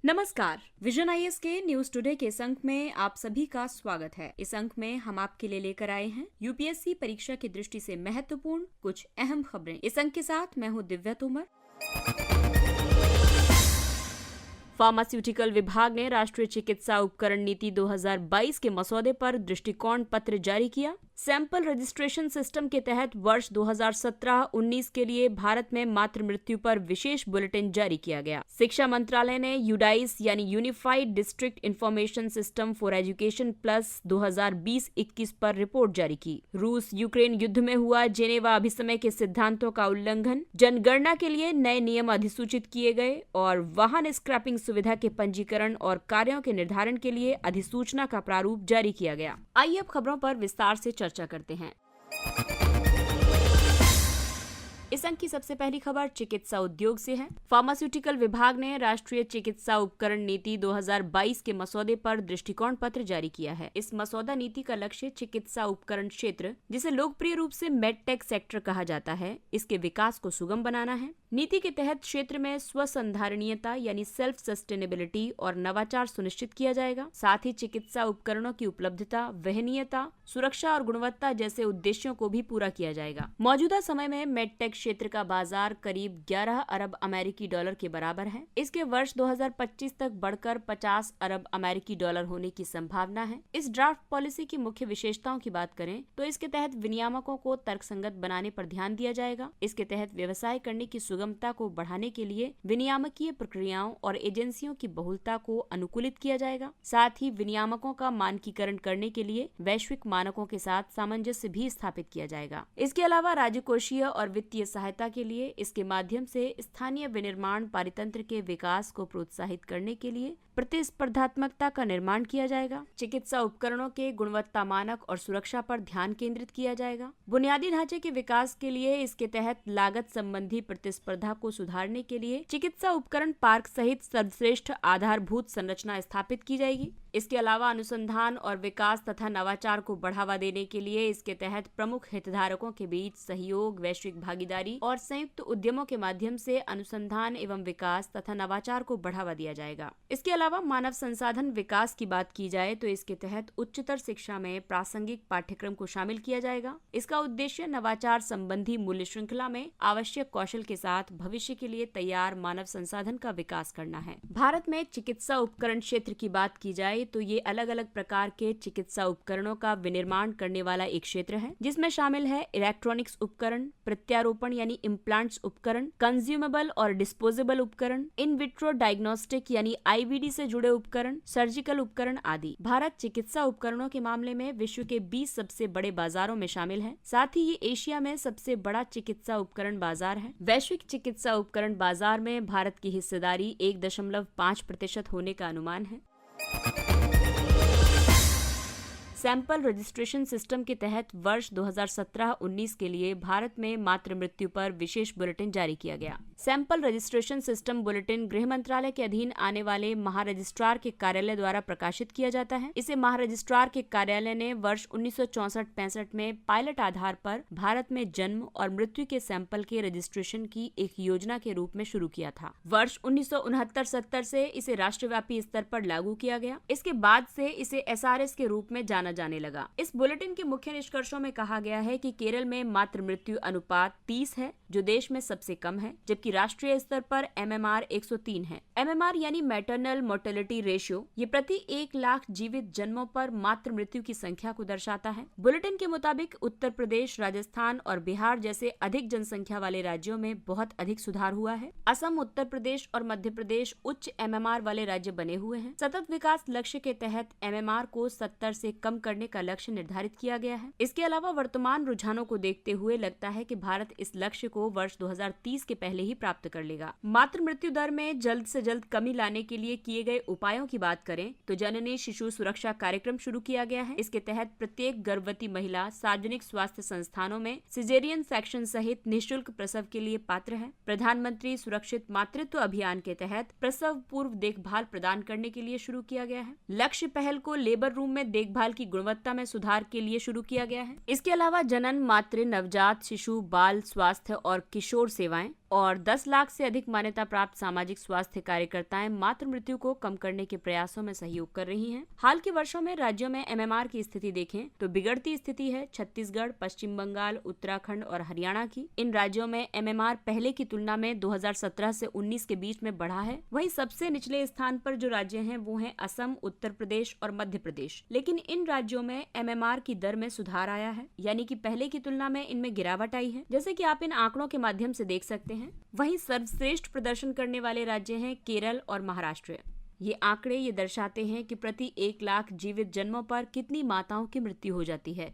नमस्कार, vision IAS के news today के इस अंक में आप सभी का स्वागत है। इस अंक में हम आपके लिए लेकर आए हैं यूपीएससी परीक्षा की दृष्टि से महत्वपूर्ण कुछ अहम खबरें। इस अंक के साथ मैं हूं दिव्या तोमर। फार्मास्यूटिकल विभाग ने राष्ट्रीय चिकित्सा उपकरण नीति 2022 के मसौदे पर दृष्टिकोण पत्र जारी किया। सैंपल रजिस्ट्रेशन सिस्टम के तहत वर्ष 2017-19 के लिए भारत में मातृ मृत्यु पर विशेष बुलेटिन जारी किया गया। शिक्षा मंत्रालय ने यूडाइस यानी unified district information system for education plus 2020-21 पर रिपोर्ट जारी की। रूस यूक्रेन युद्ध में हुआ जेनेवा अभिसमय के सिद्धांतों का उल्लंघन, जनगणना के लिए नए नियम अधिसूचित किए गए और वाहन स्क्रैपिंग सुविधा के पंजीकरण और कार्यों के निर्धारण के लिए अधिसूचना का प्रारूप जारी किया गया। आइए अब खबरों पर विस्तार से चर्चा करते हैं। इस अंक की सबसे पहली खबर चिकित्सा उद्योग से है। फार्मास्यूटिकल विभाग ने राष्ट्रीय चिकित्सा उपकरण नीति 2022 के मसौदे पर दृष्टिकोण पत्र जारी किया है। इस मसौदा नीति का लक्ष्य चिकित्सा उपकरण क्षेत्र, जिसे लोकप्रिय रूप से मेडटेक सेक्टर कहा जाता है, इसके विकास को सुगम बनाना है। नीति के तहत क्षेत्र में स्वसंधारणीयता यानी सेल्फ सस्टेनेबिलिटी और नवाचार सुनिश्चित किया जाएगा। साथ ही चिकित्सा उपकरणों की उपलब्धता, वहनीयता, सुरक्षा और गुणवत्ता जैसे उद्देश्यों को भी पूरा किया जाएगा। मौजूदा समय में मेडटेक क्षेत्र का बाजार करीब 11 अरब अमेरिकी डॉलर के बराबर है। इसके वर्ष 2025 तक बढ़कर 50 अरब अमेरिकी डॉलर होने की संभावना है। इस ड्राफ्ट पॉलिसी की मुख्य विशेषताओं की बात करें तो इसके तहत विनियामकों को तर्कसंगत बनाने पर ध्यान दिया जाएगा। इसके तहत व्यवसाय करने की सुगमता को बढ़ाने के लिए विनियामकीय प्रक्रियाओं और एजेंसियों की बहुलता को अनुकूलित किया जाएगा। साथ ही विनियामकों का मानकीकरण करने के लिए वैश्विक मानकों के साथ सामंजस्य भी स्थापित किया जाएगा। इसके अलावा राजकोषीय और वित्तीय सहायता के लिए इसके माध्यम से स्थानीय विनिर्माण पारितंत्र के विकास को प्रोत्साहित करने के लिए प्रतिस्पर्धात्मकता का निर्माण किया जाएगा। चिकित्सा उपकरणों के गुणवत्ता मानक और सुरक्षा पर ध्यान केंद्रित किया जाएगा। बुनियादी ढांचे के विकास के लिए इसके तहत लागत संबंधी प्रतिस्पर्धा को सुधारने के लिए चिकित्सा उपकरण पार्क सहित सर्वश्रेष्ठ आधारभूत संरचना स्थापित की जाएगी। इसके अलावा अनुसंधान और विकास तथा नवाचार को बढ़ावा देने के लिए इसके तहत प्रमुख हितधारकों के बीच सहयोग, वैश्विक भागीदारी और संयुक्त उद्यमों के माध्यम से अनुसंधान एवं विकास तथा नवाचार को बढ़ावा दिया जाएगा। इसके अलावा मानव संसाधन विकास की बात की जाए तो इसके तहत उच्चतर शिक्षा में प्रासंगिक पाठ्यक्रम को शामिल किया जाएगा। इसका उद्देश्य नवाचार संबंधी मूल्य श्रृंखला में आवश्यक कौशल के साथ भविष्य के लिए तैयार मानव संसाधन का विकास करना है। भारत में चिकित्सा उपकरण क्षेत्र की बात की जाए तो ये अलग अलग प्रकार के चिकित्सा उपकरणों का विनिर्माण करने वाला एक क्षेत्र है, जिसमें शामिल है इलेक्ट्रॉनिक्स उपकरण, प्रत्यारोपण यानी इम्प्लांट्स उपकरण, कंज्यूमेबल और डिस्पोजेबल उपकरण, इन विट्रो डायग्नोस्टिक यानी आईवीडी से जुड़े उपकरण, सर्जिकल उपकरण आदि। भारत चिकित्सा उपकरणों के मामले में विश्व के 20 सबसे बड़े बाजारों में शामिल है। साथ ही ये एशिया में सबसे बड़ा चिकित्सा उपकरण बाजार है। वैश्विक चिकित्सा उपकरण बाजार में भारत की हिस्सेदारी 1.5% होने का अनुमान है। सैंपल रजिस्ट्रेशन सिस्टम के तहत वर्ष 2017-19 के लिए भारत में मातृ मृत्यु पर विशेष बुलेटिन जारी किया गया। सैंपल रजिस्ट्रेशन सिस्टम बुलेटिन गृह मंत्रालय के अधीन आने वाले महारजिस्ट्रार के कार्यालय द्वारा प्रकाशित किया जाता है। इसे महारजिस्ट्रार के कार्यालय ने वर्ष 1964-65 में पायलट आधार पर भारत में जन्म और मृत्यु के सैंपल के रजिस्ट्रेशन की एक योजना के रूप में शुरू किया था। वर्ष 1969-70 से इसे राष्ट्रव्यापी स्तर पर लागू किया गया। इसके बाद से इसे SRS के रूप में जाने लगा। इस बुलेटिन के मुख्य निष्कर्षों में कहा गया है कि केरल में मातृ मृत्यु अनुपात 30 है, जो देश में सबसे कम है, जबकि राष्ट्रीय स्तर पर MMR 103 है। MMR यानी मैटरनल मोर्टेलिटी रेशियो, ये प्रति 1 लाख जीवित जन्मों पर मातृ मृत्यु की संख्या को दर्शाता है। बुलेटिन के मुताबिक उत्तर प्रदेश, राजस्थान और बिहार जैसे अधिक जनसंख्या वाले राज्यों में बहुत अधिक सुधार हुआ है। असम, उत्तर प्रदेश और मध्य प्रदेश उच्च MMR वाले राज्य बने हुए हैं। सतत विकास लक्ष्य के तहत MMR को 70 से कम करने का लक्ष्य निर्धारित किया गया है। इसके अलावा वर्तमान रुझानों को देखते हुए लगता है कि भारत इस लक्ष्य को वर्ष 2030 के पहले ही प्राप्त कर लेगा। मातृ मृत्यु दर में जल्द से जल्द कमी लाने के लिए किए गए उपायों की बात करें तो जननी शिशु सुरक्षा कार्यक्रम शुरू किया गया है। इसके तहत प्रत्येक गर्भवती महिला सार्वजनिक स्वास्थ्य संस्थानों में सिजेरियन सेक्शन सहित निःशुल्क प्रसव के लिए पात्र है। प्रधानमंत्री सुरक्षित मातृत्व अभियान के तहत प्रसव पूर्व देखभाल प्रदान करने के लिए शुरू किया गया है। लक्ष्य पहल को लेबर रूम में देखभाल की गुणवत्ता में सुधार के लिए शुरू किया गया है। इसके अलावा जनन, मातृ, नवजात शिशु, बाल स्वास्थ्य और किशोर सेवाएं, और 10 लाख से अधिक मान्यता प्राप्त सामाजिक स्वास्थ्य कार्यकर्ताएं मातृ मृत्यु को कम करने के प्रयासों में सहयोग कर रही हैं। हाल के वर्षों में राज्यों में MMR की स्थिति देखें तो बिगड़ती स्थिति है छत्तीसगढ़, पश्चिम बंगाल, उत्तराखंड और हरियाणा की। इन राज्यों में MMR पहले की तुलना में 2017 से 19 के बीच में बढ़ा है। वहीं सबसे निचले स्थान पर जो राज्य हैं वो हैं असम, उत्तर प्रदेश और मध्य प्रदेश। लेकिन इन राज्यों में MMR की दर में सुधार आया है, यानी कि पहले की तुलना में इनमें गिरावट आई है, जैसे कि आप इन आंकड़ों के माध्यम से देख सकते हैं। वहीं सर्वश्रेष्ठ प्रदर्शन करने वाले राज्य हैं केरल और महाराष्ट्र। ये आंकड़े ये दर्शाते हैं कि प्रति 1 लाख जीवित जन्मों पर कितनी माताओं की मृत्यु हो जाती है।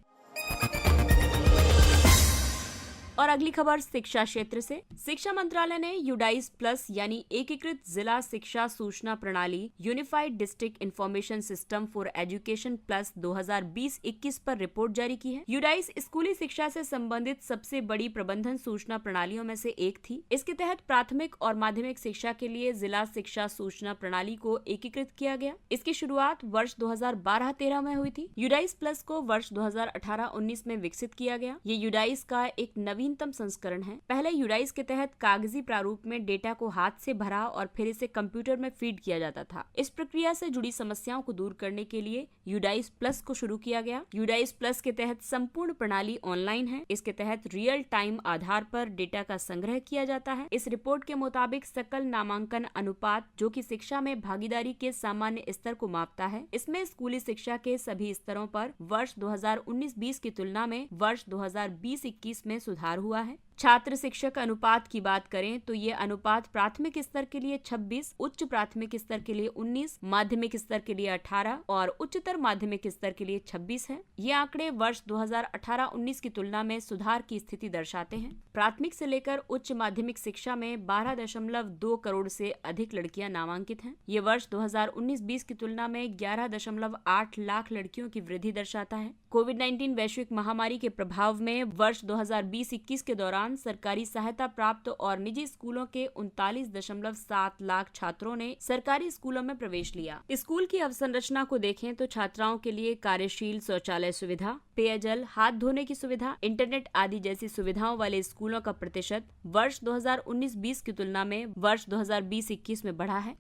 और अगली खबर शिक्षा क्षेत्र से। शिक्षा मंत्रालय ने यूडाइस प्लस यानी एकीकृत जिला शिक्षा सूचना प्रणाली unified district information system for education plus 2020-21 पर रिपोर्ट जारी की है। यूडाइस स्कूली शिक्षा से संबंधित सबसे बड़ी प्रबंधन सूचना प्रणालियों में से एक थी। इसके तहत प्राथमिक और माध्यमिक शिक्षा के लिए जिला शिक्षा सूचना प्रणाली को एकीकृत किया गया। इसकी शुरुआत वर्ष 2012-13 में हुई थी। यूडाइस प्लस को वर्ष 2018-19 में विकसित किया गया। ये यूडाइस का एक नवीनतम संस्करण है। पहले यूडाइस के तहत कागजी प्रारूप में डेटा को हाथ से भरा और फिर इसे कंप्यूटर में फीड किया जाता था। इस प्रक्रिया से जुड़ी समस्याओं को दूर करने के लिए यूडाइस प्लस को शुरू किया गया। यूडाइस प्लस के तहत संपूर्ण प्रणाली ऑनलाइन है। इसके तहत रियल टाइम आधार पर डेटा का संग्रह किया जाता है। इस रिपोर्ट के मुताबिक सकल नामांकन अनुपात, जो कि शिक्षा में भागीदारी के सामान्य स्तर को मापता है, इसमें स्कूली शिक्षा के सभी स्तरों पर वर्ष 2019-20 की तुलना में वर्ष 2020-21 में सुधार हुआ है। छात्र शिक्षक अनुपात की बात करें तो ये अनुपात प्राथमिक स्तर के लिए 26, उच्च प्राथमिक स्तर के लिए 19, माध्यमिक स्तर के लिए 18 और उच्चतर माध्यमिक स्तर के लिए 26 है। ये आंकड़े वर्ष 2018-19 की तुलना में सुधार की स्थिति दर्शाते हैं। प्राथमिक से लेकर उच्च माध्यमिक शिक्षा में 12.2 करोड़ से अधिक लड़कियां नामांकित हैं। ये वर्ष 2019-20 की तुलना में 11.8 लाख लड़कियों की वृद्धि दर्शाता है। कोविड-19 वैश्विक महामारी के प्रभाव में वर्ष 2020-21 के दौरान सरकारी सहायता प्राप्त और निजी स्कूलों के 39.7 लाख छात्रों ने सरकारी स्कूलों में प्रवेश लिया। स्कूल की अवसंरचना को देखें तो छात्राओं के लिए कार्यशील शौचालय सुविधा, पेयजल, हाथ धोने की सुविधा, इंटरनेट आदि जैसी सुविधाओं वाले स्कूलों का प्रतिशत वर्ष 2019-20 की तुलना में वर्ष 2020-21 में बढ़ा है।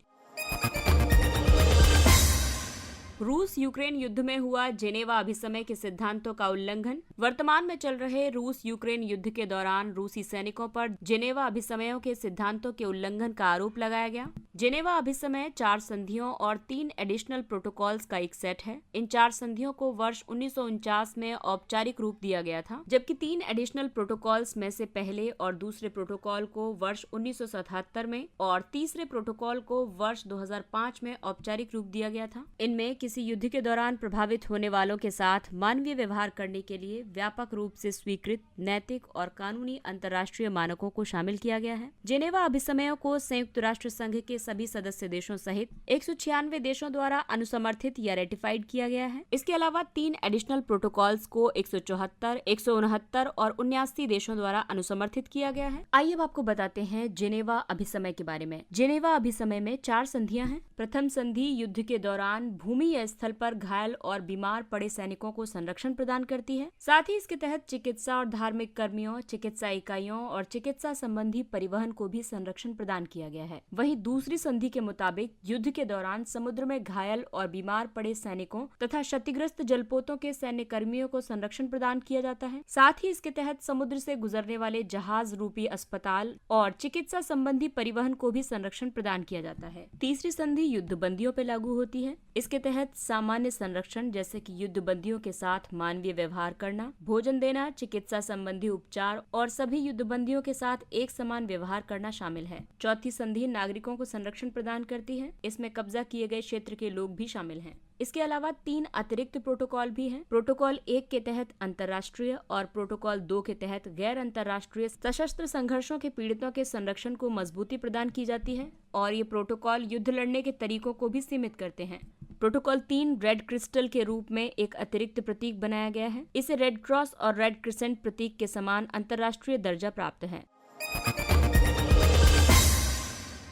रूस यूक्रेन युद्ध में हुआ जेनेवा अभिसमय के सिद्धांतों का उल्लंघन। वर्तमान में चल रहे रूस यूक्रेन युद्ध के दौरान रूसी सैनिकों पर जेनेवा अभिसमयों के सिद्धांतों के उल्लंघन का आरोप लगाया गया। जेनेवा अभिसमय 4 संधियों और 3 एडिशनल प्रोटोकॉल्स का एक सेट है। इन 4 संधियों को वर्ष 1949 में औपचारिक रूप दिया गया था, जबकि 3 एडिशनल प्रोटोकॉल्स में से पहले और दूसरे प्रोटोकॉल को वर्ष 1977 में और तीसरे प्रोटोकॉल को वर्ष 2005 में औपचारिक रूप दिया गया था। इनमें किसी युद्ध के दौरान प्रभावित होने वालों के साथ मानवीय व्यवहार करने के लिए व्यापक रूप से स्वीकृत नैतिक और कानूनी अंतर्राष्ट्रीय मानकों को शामिल किया गया है। जेनेवा अभिसमयों को संयुक्त राष्ट्र संघ के सभी सदस्य देशों सहित 196 देशों द्वारा अनुसमर्थित या रेटिफाइड किया गया है। इसके अलावा 3 एडिशनल प्रोटोकॉल्स को 174, 169 और 79 देशों द्वारा अनुसमर्थित किया गया है। आइए अब आपको बताते हैं जेनेवा अभिसमय के बारे में। जेनेवा अभिसमय में 4 संधियां हैं। प्रथम संधि युद्ध के दौरान भूमि या स्थल पर घायल और बीमार पड़े सैनिकों को संरक्षण प्रदान करती है। साथ ही इसके तहत चिकित्सा और धार्मिक कर्मियों, चिकित्सा इकाइयों और चिकित्सा संबंधी परिवहन को भी संरक्षण प्रदान किया गया है। वहीं दूसरी संधि के मुताबिक युद्ध के दौरान समुद्र में घायल और बीमार पड़े सैनिकों तथा क्षतिग्रस्त जलपोतों के सैन्य कर्मियों को संरक्षण प्रदान किया जाता है। साथ ही इसके तहत समुद्र से गुजरने वाले जहाज रूपी अस्पताल और चिकित्सा संबंधी परिवहन को भी संरक्षण प्रदान किया जाता है। तीसरी संधि युद्ध बंदियों पर लागू होती है। इसके तहत सामान्य संरक्षण जैसे कि युद्ध बंदियों के साथ मानवीय व्यवहार करना, भोजन देना, चिकित्सा संबंधी उपचार और सभी युद्ध बंदियों के साथ एक समान व्यवहार करना शामिल है। चौथी संधि नागरिकों को संरक्षण प्रदान करती है। इसमें कब्जा किए गए क्षेत्र के लोग भी शामिल हैं। इसके अलावा 3 अतिरिक्त प्रोटोकॉल भी हैं। प्रोटोकॉल 1 के तहत अंतर्राष्ट्रीय और प्रोटोकॉल 2 के तहत गैर अंतर्राष्ट्रीय सशस्त्र संघर्षों के पीड़ितों के संरक्षण को मजबूती प्रदान की जाती है और ये प्रोटोकॉल युद्ध लड़ने के तरीकों को भी सीमित करते हैं। प्रोटोकॉल 3 रेड क्रिस्टल के रूप में एक अतिरिक्त प्रतीक बनाया गया है। इसे रेड क्रॉस और रेड क्रिसेंट प्रतीक के समान अंतर्राष्ट्रीय दर्जा प्राप्त है।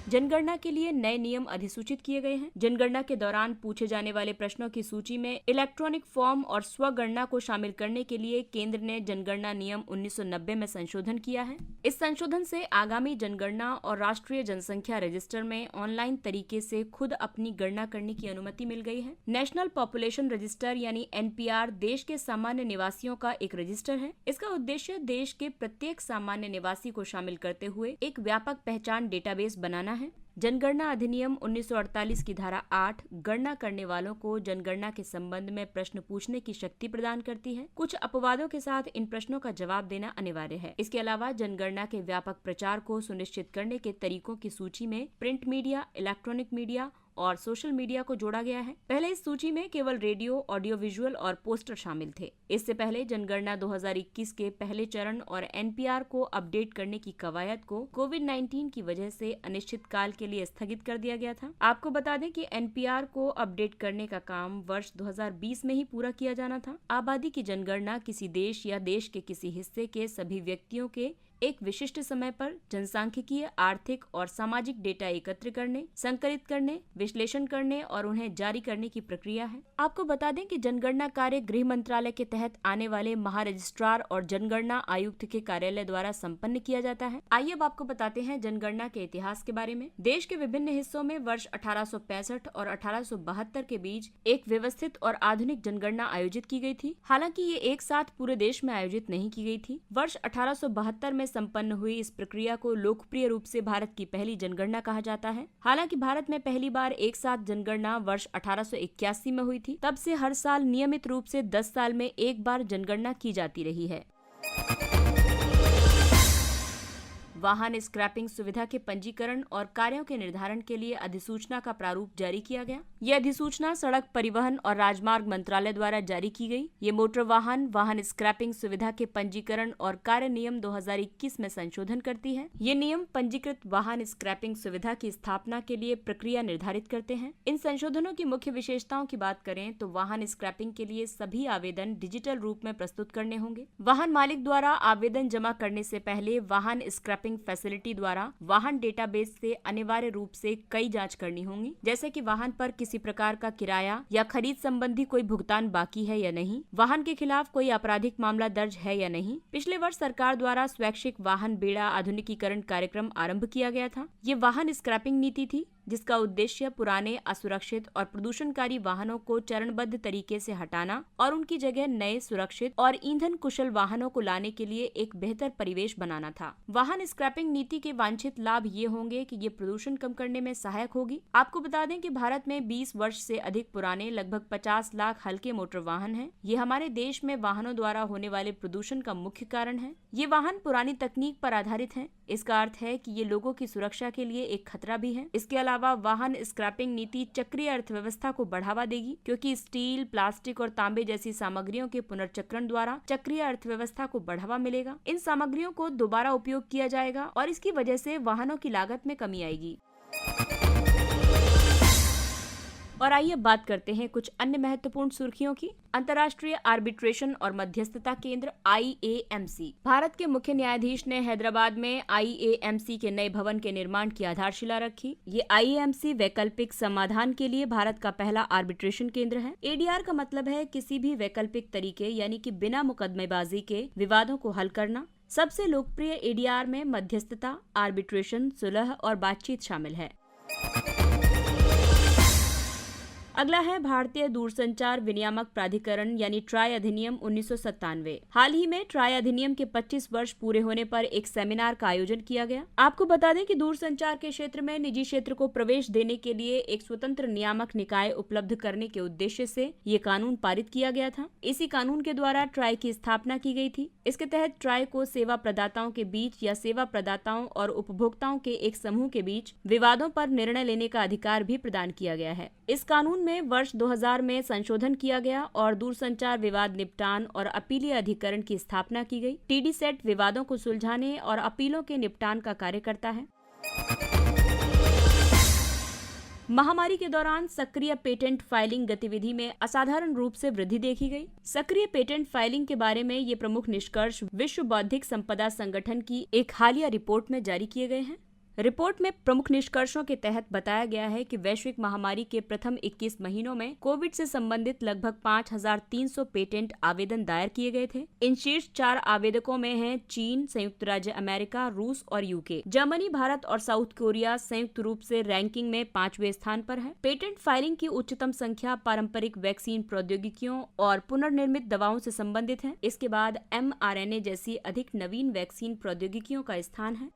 जनगणना के लिए नए नियम अधिसूचित किए गए हैं। जनगणना के दौरान पूछे जाने वाले प्रश्नों की सूची में इलेक्ट्रॉनिक फॉर्म और स्वगणना को शामिल करने के लिए केंद्र ने जनगणना नियम 1990 में संशोधन किया है। इस संशोधन से आगामी जनगणना और राष्ट्रीय जनसंख्या रजिस्टर में ऑनलाइन तरीके से खुद अपनी गणना करने की अनुमति मिल गई है। नेशनल पॉपुलेशन रजिस्टर यानी NPR देश के सामान्य निवासियों का एक रजिस्टर है। इसका उद्देश्य देश के प्रत्येक सामान्य निवासी को शामिल करते हुए एक व्यापक पहचान डेटाबेस बनाना है। जनगणना अधिनियम 1948 की धारा 8 गणना करने वालों को जनगणना के संबंध में प्रश्न पूछने की शक्ति प्रदान करती है। कुछ अपवादों के साथ इन प्रश्नों का जवाब देना अनिवार्य है। इसके अलावा जनगणना के व्यापक प्रचार को सुनिश्चित करने के तरीकों की सूची में प्रिंट मीडिया, इलेक्ट्रॉनिक मीडिया और सोशल मीडिया को जोड़ा गया है। पहले इस सूची में केवल रेडियो, ऑडियो विजुअल और पोस्टर शामिल थे। इससे पहले जनगणना 2021 के पहले चरण और NPR को अपडेट करने की कवायद को कोविड-19 की वजह से अनिश्चित काल के लिए स्थगित कर दिया गया था। आपको बता दें कि NPR को अपडेट करने का काम वर्ष 2020 में ही पूरा किया जाना था। आबादी की जनगणना किसी देश या देश के किसी हिस्से के सभी व्यक्तियों के एक विशिष्ट समय पर जनसांख्यिकीय, आर्थिक और सामाजिक डेटा एकत्र करने, संकलित करने, विश्लेषण करने और उन्हें जारी करने की प्रक्रिया है। आपको बता दें कि जनगणना कार्य गृह मंत्रालय के तहत आने वाले महारजिस्ट्रार और जनगणना आयुक्त के कार्यालय द्वारा संपन्न किया जाता है। आइए अब आपको बताते हैं जनगणना के इतिहास के बारे में। देश के विभिन्न हिस्सों में वर्ष 1865 और 1872 के बीच एक व्यवस्थित और आधुनिक जनगणना आयोजित की गई थी। हालांकि ये एक साथ पूरे देश में आयोजित नहीं की गई थी। वर्ष 1872 में संपन्न हुई इस प्रक्रिया को लोकप्रिय रूप से भारत की पहली जनगणना कहा जाता है। हालांकि भारत में पहली बार एक साथ जनगणना वर्ष 1881 में हुई थी। तब से हर साल नियमित रूप से 10 साल में एक बार जनगणना की जाती रही है। वाहन स्क्रैपिंग सुविधा के पंजीकरण और कार्यों के निर्धारण के लिए अधिसूचना का प्रारूप जारी किया गया। ये अधिसूचना सड़क परिवहन और राजमार्ग मंत्रालय द्वारा जारी की गई। ये मोटर वाहन स्क्रैपिंग सुविधा के पंजीकरण और कार्य नियम 2021 में संशोधन करती है। ये नियम पंजीकृत वाहन स्क्रैपिंग सुविधा की स्थापना के लिए प्रक्रिया निर्धारित करते हैं। इन संशोधनों की मुख्य विशेषताओं की बात करें तो वाहन स्क्रैपिंग के लिए सभी आवेदन डिजिटल रूप में प्रस्तुत करने होंगे। वाहन मालिक द्वारा आवेदन जमा करने से पहले वाहन स्क्रैपिंग फैसिलिटी द्वारा वाहन डेटाबेस से अनिवार्य रूप से कई जांच करनी होंगी, जैसे कि वाहन पर किसी प्रकार का किराया या खरीद संबंधी कोई भुगतान बाकी है या नहीं, वाहन के खिलाफ कोई आपराधिक मामला दर्ज है या नहीं। पिछले वर्ष सरकार द्वारा स्वैच्छिक वाहन बेड़ा आधुनिकीकरण कार्यक्रम आरंभ किया गया था। ये वाहन स्क्रैपिंग नीति थी जिसका उद्देश्य पुराने, असुरक्षित और प्रदूषणकारी वाहनों को चरणबद्ध तरीके से हटाना और उनकी जगह नए, सुरक्षित और ईंधन कुशल वाहनों को लाने के लिए एक बेहतर परिवेश बनाना था। वाहन स्क्रैपिंग नीति के वांछित लाभ ये होंगे कि ये प्रदूषण कम करने में सहायक होगी। आपको बता दें कि भारत में 20 वर्ष से अधिक पुराने लगभग 50 लाख हल्के मोटर वाहन हैं। ये हमारे देश में वाहनों द्वारा होने वाले प्रदूषण का मुख्य कारण है। ये वाहन पुरानी तकनीक पर आधारित हैं। इसका अर्थ है कि ये लोगों की सुरक्षा के लिए एक खतरा भी है। इसके अलावा वाहन स्क्रैपिंग नीति चक्रीय अर्थव्यवस्था को बढ़ावा देगी, क्योंकि स्टील, प्लास्टिक और तांबे जैसी सामग्रियों के पुनर्चक्रण द्वारा चक्रीय अर्थव्यवस्था को बढ़ावा मिलेगा। इन सामग्रियों को दोबारा उपयोग किया जाएगा और इसकी वजह से वाहनों की लागत में कमी आएगी। और आइए बात करते हैं कुछ अन्य महत्वपूर्ण सुर्खियों की। अंतर्राष्ट्रीय आर्बिट्रेशन और मध्यस्थता केंद्र IAMC। भारत के मुख्य न्यायाधीश ने हैदराबाद में IAMC के नए भवन के निर्माण की आधारशिला रखी। ये IAMC वैकल्पिक समाधान के लिए भारत का पहला आर्बिट्रेशन केंद्र है। ADR का मतलब है किसी भी वैकल्पिक तरीके यानी कि बिना मुकदमेबाजी के विवादों को हल करना। सबसे लोकप्रिय ADR में मध्यस्थता, आर्बिट्रेशन, सुलह और बातचीत शामिल है। अगला है भारतीय दूरसंचार विनियामक प्राधिकरण यानी ट्राई अधिनियम 1997। हाल ही में ट्राई अधिनियम के 25 वर्ष पूरे होने पर एक सेमिनार का आयोजन किया गया। आपको बता दें कि दूरसंचार के क्षेत्र में निजी क्षेत्र को प्रवेश देने के लिए एक स्वतंत्र नियामक निकाय उपलब्ध करने के उद्देश्य से ये कानून पारित किया गया था। इसी कानून के द्वारा ट्राई की स्थापना की गई थी। इसके तहत ट्राई को सेवा प्रदाताओं के बीच या सेवा प्रदाताओं और उपभोक्ताओं के एक समूह के बीच विवादों पर निर्णय लेने का अधिकार भी प्रदान किया गया है। इस कानून में वर्ष 2000 में संशोधन किया गया और दूरसंचार विवाद निपटान और अपीलीय अधिकरण की स्थापना की गई। TDSAT विवादों को सुलझाने और अपीलों के निपटान का कार्य करता है। महामारी के दौरान सक्रिय पेटेंट फाइलिंग गतिविधि में असाधारण रूप से वृद्धि देखी गई। सक्रिय पेटेंट फाइलिंग के बारे में ये प्रमुख निष्कर्ष विश्व बौद्धिक संपदा संगठन की एक हालिया रिपोर्ट में जारी किए गए हैं। रिपोर्ट में प्रमुख निष्कर्षों के तहत बताया गया है कि वैश्विक महामारी के प्रथम 21 महीनों में कोविड से संबंधित लगभग 5,300 पेटेंट आवेदन दायर किए गए थे। इन शीर्ष 4 आवेदकों में हैं चीन, संयुक्त राज्य अमेरिका, रूस और यूके। जर्मनी, भारत और साउथ कोरिया संयुक्त रूप से रैंकिंग में 5वें स्थान पर है। पेटेंट फाइलिंग की उच्चतम संख्या पारंपरिक वैक्सीन प्रौद्योगिकियों और पुनर्निर्मित दवाओं से संबंधित है। इसके बाद mRNA जैसी अधिक नवीन वैक्सीन प्रौद्योगिकियों का स्थान है।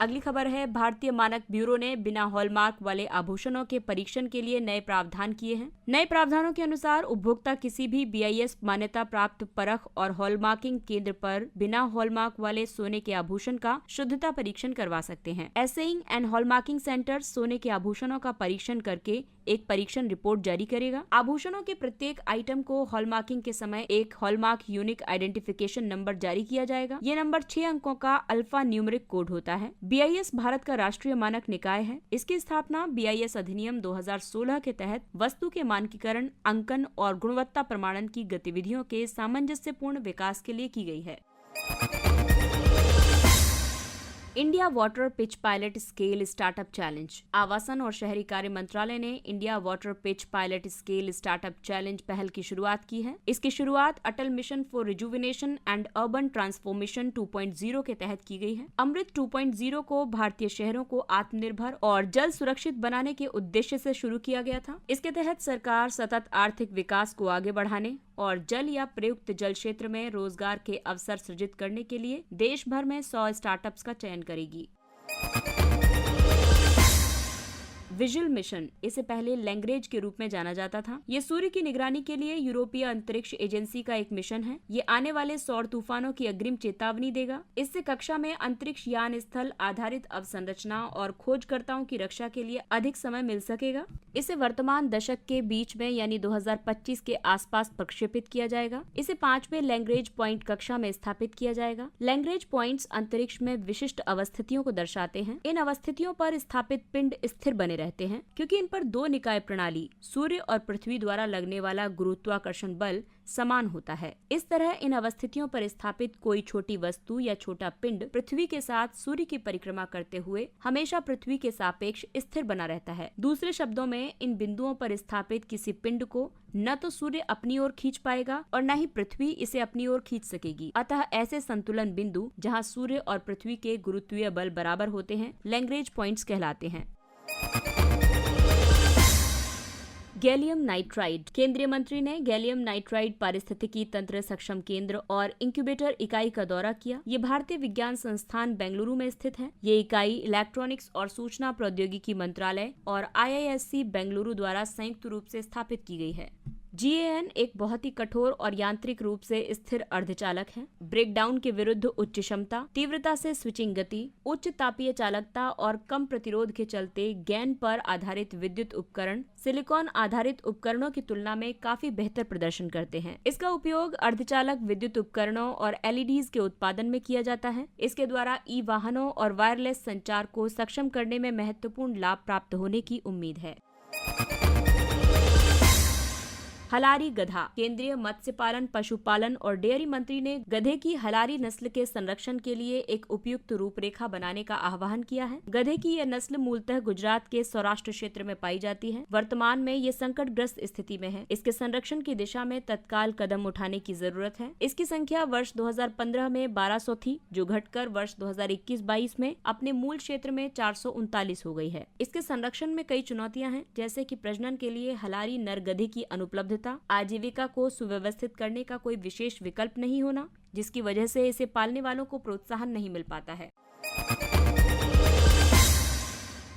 अगली खबर है, भारतीय मानक ब्यूरो ने बिना हॉलमार्क वाले आभूषणों के परीक्षण के लिए नए प्रावधान किए हैं। नए प्रावधानों के अनुसार उपभोक्ता किसी भी BIS मान्यता प्राप्त परख और हॉलमार्किंग केंद्र पर बिना हॉलमार्क वाले सोने के आभूषण का शुद्धता परीक्षण करवा सकते हैं। एसेइंग एंड हॉलमार्किंग सेंटर सोने के आभूषणों का परीक्षण करके एक परीक्षण रिपोर्ट जारी करेगा। आभूषणों के प्रत्येक आइटम को हॉलमार्किंग के समय एक हॉलमार्क यूनिक आइडेंटिफिकेशन नंबर जारी किया जाएगा। ये नंबर 6 अंकों का अल्फा न्यूमेरिक कोड होता है। BIS भारत का राष्ट्रीय मानक निकाय है। इसकी स्थापना BIS अधिनियम 2016 के तहत वस्तु के मानकीकरण, अंकन और गुणवत्ता प्रमाणन की गतिविधियों के सामंजस्यपूर्ण विकास के लिए की गई है। India water pitch pilot scale startup challenge. आवासन और शहरी कार्य मंत्रालय ने India water pitch pilot scale startup challenge पहल की शुरुआत की है। इसकी शुरुआत Atal mission for rejuvenation and urban transformation 2.0 के तहत की गई है। अमृत 2.0 को भारतीय शहरों को आत्मनिर्भर और जल सुरक्षित बनाने के उद्देश्य से शुरू किया गया था। इसके तहत सरकार सतत आर्थिक विकास को आगे बढ़ाने और जल या प्रयुक्त जल क्षेत्र में रोजगार के अवसर सृजित करने के लिए देश भर में 100 स्टार्टअप्स का चयन करेगी। विजुअल मिशन, इसे पहले लैंग्रेज के रूप में जाना जाता था। ये सूर्य की निगरानी के लिए यूरोपीय अंतरिक्ष एजेंसी का एक मिशन है। ये आने वाले सौर तूफानों की अग्रिम चेतावनी देगा। इससे कक्षा में अंतरिक्ष यान स्थल आधारित अवसंरचना और खोजकर्ताओं की रक्षा के लिए अधिक समय मिल सकेगा। इसे वर्तमान दशक के बीच में यानी 2025 के आसपास प्रक्षेपित किया जाएगा। इसे 5वें लैंग्रेज पॉइंट कक्षा में स्थापित किया जाएगा। लैंग्रेज पॉइंट्स अंतरिक्ष में विशिष्ट अवस्थितियों को दर्शाते हैं। इन अवस्थितियों पर स्थापित पिंड स्थिर बने रहते हैं क्योंकि इन पर 2 निकाय प्रणाली सूर्य और पृथ्वी द्वारा लगने वाला गुरुत्वाकर्षण बल समान होता है। इस तरह इन अवस्थितियों पर स्थापित कोई छोटी वस्तु या छोटा पिंड पृथ्वी के साथ सूर्य की परिक्रमा करते हुए हमेशा पृथ्वी के सापेक्ष स्थिर बना रहता है। दूसरे शब्दों में, इन बिंदुओं पर स्थापित किसी पिंड को न तो सूर्य अपनी ओर खींच पाएगा और न ही पृथ्वी इसे अपनी ओर खींच सकेगी। अतः ऐसे संतुलन बिंदु जहाँ सूर्य और पृथ्वी के गुरुत्वीय बल बराबर होते हैं लैंग्रेज पॉइंट्स कहलाते हैं। Gallium nitride. केंद्रीय मंत्री ने गैलियम नाइट्राइड पारिस्थितिकी तंत्र सक्षम केंद्र और इंक्यूबेटर इकाई का दौरा किया। ये भारतीय विज्ञान संस्थान बेंगलुरु में स्थित है। ये इकाई इलेक्ट्रॉनिक्स और सूचना प्रौद्योगिकी मंत्रालय और IISc बेंगलुरु द्वारा संयुक्त रूप से स्थापित की गई है। GAN एक बहुत ही कठोर और यांत्रिक रूप से स्थिर अर्धचालक है। ब्रेकडाउन के विरुद्ध उच्च क्षमता, तीव्रता से स्विचिंग गति, उच्च तापीय चालकता और कम प्रतिरोध के चलते GAN पर आधारित विद्युत उपकरण सिलिकॉन आधारित उपकरणों की तुलना में काफी बेहतर प्रदर्शन करते हैं। इसका उपयोग अर्धचालक विद्युत उपकरणों और LEDs के उत्पादन में किया जाता है। इसके द्वारा वाहनों और वायरलेस संचार को सक्षम करने में महत्वपूर्ण लाभ प्राप्त होने की उम्मीद है। हलारी गधा। केंद्रीय मत्स्य पालन, पशुपालन और डेयरी मंत्री ने गधे की हलारी नस्ल के संरक्षण के लिए एक उपयुक्त रूपरेखा बनाने का आह्वान किया है। गधे की यह नस्ल मूलतः गुजरात के सौराष्ट्र क्षेत्र में पाई जाती है। वर्तमान में ये संकटग्रस्त स्थिति में है। इसके संरक्षण की दिशा में तत्काल कदम उठाने की जरूरत है। इसकी संख्या वर्ष 2015 में 1200 थी, जो घटकर वर्ष 2021-22 में अपने मूल क्षेत्र में 439 हो गई है। इसके संरक्षण में कई चुनौतियां हैं, जैसे कि प्रजनन के लिए हलारी नर गधे की अनुपलब्धता, आजीविका को सुव्यवस्थित करने का कोई विशेष विकल्प नहीं होना, जिसकी वजह से इसे पालने वालों को प्रोत्साहन नहीं मिल पाता है।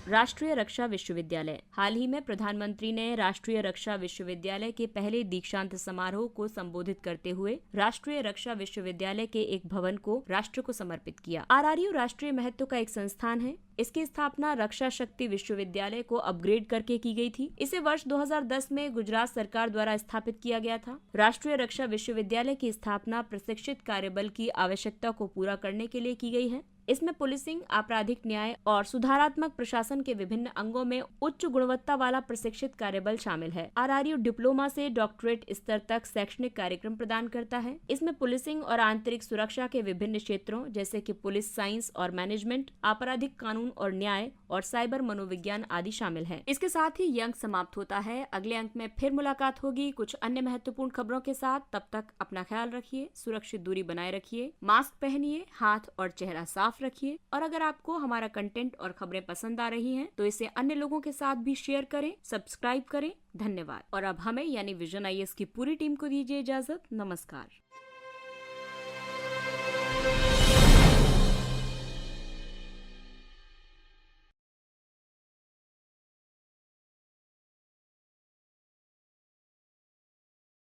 राष्ट्रीय रक्षा विश्वविद्यालय। हाल ही में प्रधानमंत्री ने राष्ट्रीय रक्षा विश्वविद्यालय के पहले दीक्षांत समारोह को संबोधित करते हुए राष्ट्रीय रक्षा विश्वविद्यालय के एक भवन को राष्ट्र को समर्पित किया। RRU राष्ट्रीय महत्व का एक संस्थान है। इसकी स्थापना रक्षा शक्ति विश्वविद्यालय को अपग्रेड करके की गई थी। इसे वर्ष 2010 में गुजरात सरकार द्वारा स्थापित किया गया था। राष्ट्रीय रक्षा विश्वविद्यालय की स्थापना प्रशिक्षित कार्यबल की आवश्यकता को पूरा करने के लिए की गई है। इसमें पुलिसिंग, आपराधिक न्याय और सुधारात्मक प्रशासन के विभिन्न अंगों में उच्च गुणवत्ता वाला प्रशिक्षित कार्यबल शामिल है। RRU डिप्लोमा से डॉक्टरेट स्तर तक शैक्षणिक कार्यक्रम प्रदान करता है। इसमें पुलिसिंग और आंतरिक सुरक्षा के विभिन्न क्षेत्रों जैसे कि पुलिस साइंस और मैनेजमेंट, आपराधिक कानून और न्याय और साइबर मनोविज्ञान आदि शामिल है। इसके साथ ही ये अंक समाप्त होता है। अगले अंक में फिर मुलाकात होगी कुछ अन्य महत्वपूर्ण खबरों के साथ। तब तक अपना ख्याल रखिए, सुरक्षित दूरी बनाए रखिए, मास्क पहनिए, हाथ और चेहरा साफ रखिए और अगर आपको हमारा कंटेंट और खबरें पसंद आ रही हैं तो इसे अन्य लोगों के साथ भी शेयर करें, सब्सक्राइब करें। धन्यवाद। और अब हमें यानी विजन IAS की पूरी टीम को दीजिए इजाजत। नमस्कार।